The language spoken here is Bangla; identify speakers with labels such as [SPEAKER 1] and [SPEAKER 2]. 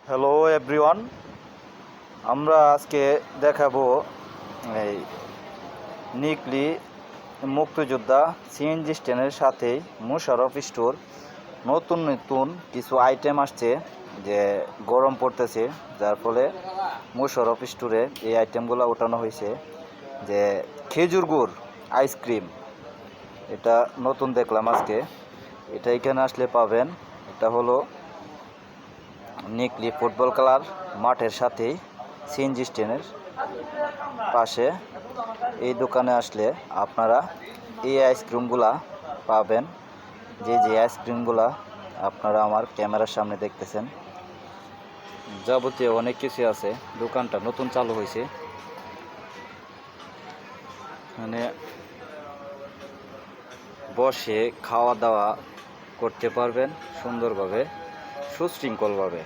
[SPEAKER 1] হ্যালো এভরিওয়ান, আমরা আজকে দেখাবো এই নিকলি মুক্তিযোদ্ধা সিএনজি স্ট্যান্ডের সাথে মোশাররফ স্টোর নতুন নতুন কিছু আইটেম আসছে। যে গরম পড়তেছে, যার ফলে মোশাররফ স্টোরে এই আইটেমগুলো ওঠানো হয়েছে। যে খেজুর গুড় আইসক্রিম, এটা নতুন দেখলাম আজকে। এটা এখানে আসলে পাবেন। এটা হলো নিকলি ফুটবল খেলার মাঠের সাথেই সিএনজি স্ট্যান্ডের পাশে এই দোকানে আসলে আপনারা এই আইসক্রিমগুলা পাবেন। যে আইসক্রিমগুলা আপনারা আমার ক্যামেরার সামনে দেখতেছেন, যাবতীয় অনেক কিছু আছে। দোকানটা নতুন চালু হয়েছে, মানে বসে খাওয়া দাওয়া করতে পারবেন সুন্দরভাবে, সুশৃঙ্খলভাবে।